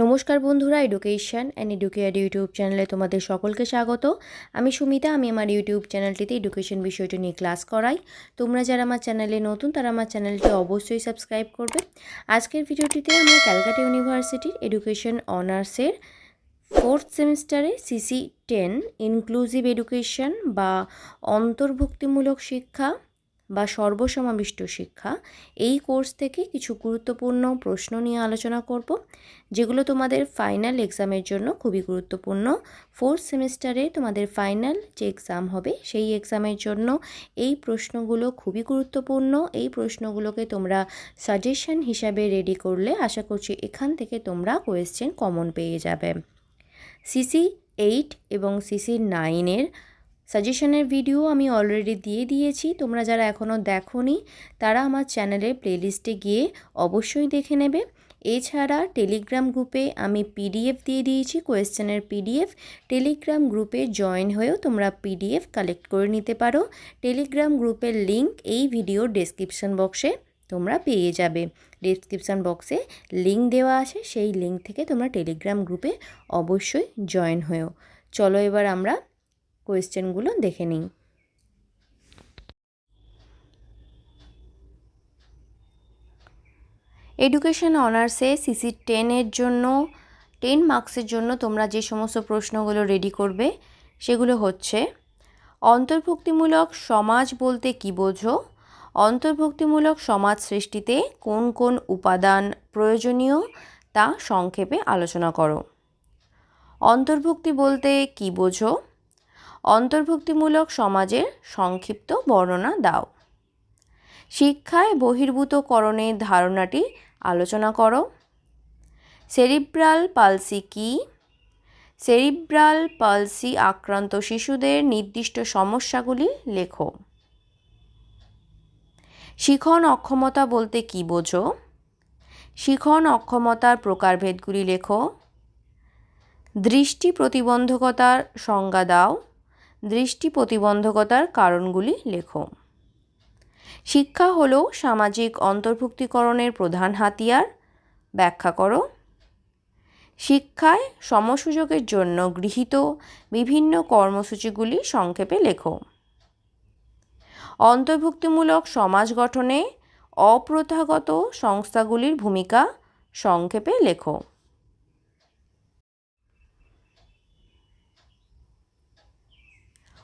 নমস্কার বন্ধুরা, education and educare YouTube চ্যানেলে তোমাদের সকলকে স্বাগত। আমি সুমিতা। আমি আমার ইউটিউব চ্যানেলটিতে এডুকেশন বিষয়টি নিয়ে ক্লাস করাই। তোমরা যারা আমার চ্যানেলে নতুন তারা আমার চ্যানেলটি অবশ্যই সাবস্ক্রাইব করবে। আজকের ভিডিওটিতে আমরা ক্যালকাটা ইউনিভার্সিটির এডুকেশন অনার্সের 4th সেমিস্টারে CC10 ইনক্লুসিভ এডুকেশন বা অন্তর্ভুক্তিমূলক শিক্ষা বা সর্বসমাবিষ্ট শিক্ষা এই কোর্স থেকে কিছু গুরুত্বপূর্ণ প্রশ্ন নিয়ে আলোচনা করব, যেগুলো তোমাদের ফাইনাল এক্সামের জন্য খুবই গুরুত্বপূর্ণ। 4th সেমিস্টারে তোমাদের ফাইনাল যে এক্সাম হবে সেই এক্সামের জন্য এই প্রশ্নগুলো খুবই গুরুত্বপূর্ণ। এই প্রশ্নগুলোকে তোমরা সাজেশন হিসাবে রেডি করলে আশা করছি এখান থেকে তোমরা কোয়েশ্চেন কমন পেয়ে যাবে। CC8 এবং CC9-এর সাজেশনের ভিডিও আমি অলরেডি দিয়ে দিয়েছি। তোমরা যারা এখনও দেখোনি তারা আমার চ্যানেলের প্লেলিস্টে গিয়ে অবশ্যই দেখে নেবে। এছাড়া টেলিগ্রাম গ্রুপে আমি PDF দিয়ে দিয়েছি, কোয়েশ্চেনের PDF। টেলিগ্রাম গ্রুপে জয়েন হয়েও তোমরা PDF কালেক্ট করে নিতে পারো। টেলিগ্রাম গ্রুপের লিঙ্ক এই ভিডিওর ডেসক্রিপশন বক্সে তোমরা পেয়ে যাবে। ডেসক্রিপশান বক্সে লিঙ্ক দেওয়া আছে, সেই লিঙ্ক থেকে তোমরা টেলিগ্রাম গ্রুপে অবশ্যই জয়েন হয়েও। চলো এবার আমরা কোয়েশ্চেনগুলো দেখে নিই। এডুকেশন অনার্সে CC10-এর জন্য 10 মার্কসের জন্য তোমরা যে সমস্ত প্রশ্নগুলো রেডি করবে সেগুলো হচ্ছে: অন্তর্ভুক্তিমূলক সমাজ বলতে কী বোঝো? অন্তর্ভুক্তিমূলক সমাজ সৃষ্টিতে কোন কোন উপাদান প্রয়োজনীয় তা সংক্ষেপে আলোচনা করো। অন্তর্ভুক্তি বলতে কী বোঝো? অন্তর্ভুক্তিমূলক সমাজের সংক্ষিপ্ত বর্ণনা দাও। শিক্ষায় বহির্ভূতকরণের ধারণাটি আলোচনা করো। সেরিব্রাল পালসি কী? সেরিব্রাল পালসি আক্রান্ত শিশুদের নির্দিষ্ট সমস্যাগুলি লেখো। শিখন অক্ষমতা বলতে কী বোঝো? শিখন অক্ষমতার প্রকারভেদগুলি লেখো। দৃষ্টি প্রতিবন্ধকতার সংজ্ঞা দাও। দৃষ্টি প্রতিবন্ধকতার কারণগুলি লেখো। শিক্ষা হলো সামাজিক অন্তর্ভুক্তিকরণের প্রধান হাতিয়ার, ব্যাখ্যা করো। শিক্ষায় সমসুযোগের জন্য গৃহীত বিভিন্ন কর্মসূচিগুলি সংক্ষেপে লেখো। অন্তর্ভুক্তিমূলক সমাজ গঠনে অপ্রথাগত সংস্থাগুলির ভূমিকা সংক্ষেপে লেখো।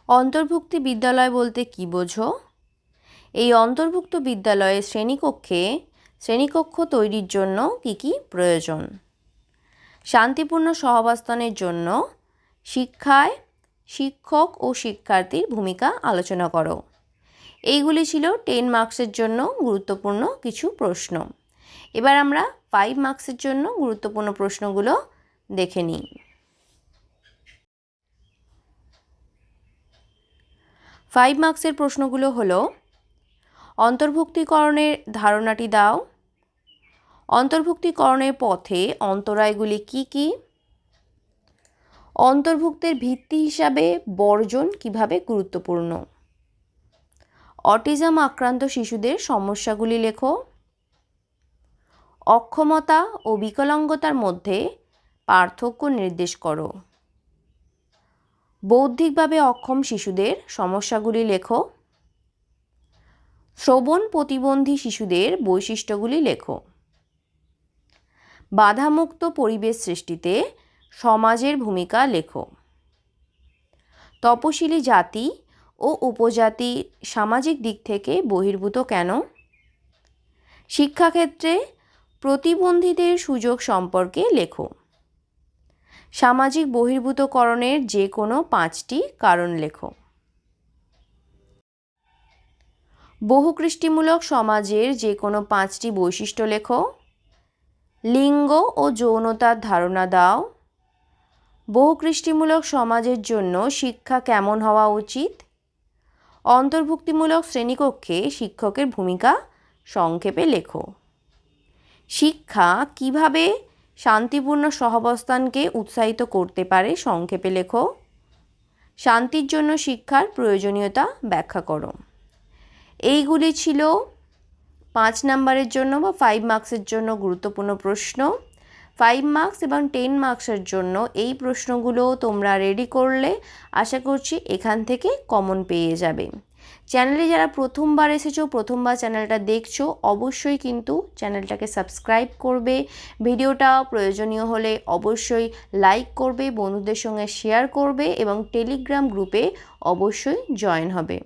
অন্তর্ভুক্তি বিদ্যালয় বলতে কী বোঝো? এই অন্তর্ভুক্ত বিদ্যালয়ে শ্রেণীকক্ষ তৈরির জন্য কী কী প্রয়োজন? শান্তিপূর্ণ সহাবস্থানের জন্য শিক্ষায় শিক্ষক ও শিক্ষার্থীর ভূমিকা আলোচনা করো। এইগুলি ছিল 10 মার্কসের জন্য গুরুত্বপূর্ণ কিছু প্রশ্ন। এবার আমরা 5 মার্কসের জন্য গুরুত্বপূর্ণ প্রশ্নগুলো দেখে নিই। 5 মার্কসের প্রশ্নগুলো হলো: অন্তর্ভুক্তিকরণের ধারণাটি দাও। অন্তর্ভুক্তিকরণের পথে অন্তরায়গুলি কী কী? অন্তর্ভুক্তের ভিত্তি হিসাবে বর্জন কিভাবে গুরুত্বপূর্ণ? অটিজম আক্রান্ত শিশুদের সমস্যাগুলি লেখো। অক্ষমতা ও বিকলাঙ্গতার মধ্যে পার্থক্য নির্দেশ করো। বৌদ্ধিকভাবে অক্ষম শিশুদের সমস্যাগুলি লেখো। শ্রবণ প্রতিবন্ধী শিশুদের বৈশিষ্ট্যগুলি লেখো। বাধামুক্ত পরিবেশ সৃষ্টিতে সমাজের ভূমিকা লেখো। তপশিলি জাতি ও উপজাতি সামাজিক দিক থেকে বহির্ভূত কেন? শিক্ষাক্ষেত্রে প্রতিবন্ধীদের সুযোগ সম্পর্কে লেখো। সামাজিক বহির্ভূতকরণের যে কোনো 5টি কারণ লেখো। বহুকৃষ্টিমূলক সমাজের যে কোনো 5টি বৈশিষ্ট্য লেখো। লিঙ্গ ও যৌনতার ধারণা দাও। বহুকৃষ্টিমূলক সমাজের জন্য শিক্ষা কেমন হওয়া উচিত? অন্তর্ভুক্তিমূলক শ্রেণীকক্ষে শিক্ষকের ভূমিকা সংক্ষেপে লেখো। শিক্ষা কিভাবে শান্তিপূর্ণ সহাবস্থানকে উৎসাহিত করতে পারে সংক্ষেপে লেখো। শান্তির জন্য শিক্ষার প্রয়োজনীয়তা ব্যাখ্যা করো। এইগুলি ছিল 5 নম্বরের জন্য বা 5 মার্কসের জন্য গুরুত্বপূর্ণ প্রশ্ন। 5 মার্কস এবং 10 মার্কসের জন্য এই প্রশ্নগুলো তোমরা রেডি করলে আশা করছি এখান থেকে কমন পেয়ে যাবে। চ্যানেলে যারা প্রথমবার এসেছো, প্রথমবার চ্যানেলটা দেখছো, অবশ্যই কিন্তু চ্যানেলটাকে সাবস্ক্রাইব করবে। ভিডিওটা প্রয়োজনীয় হলে অবশ্যই লাইক করবে, বন্ধুদের সঙ্গে শেয়ার করবে এবং টেলিগ্রাম গ্রুপে অবশ্যই জয়েন হবে।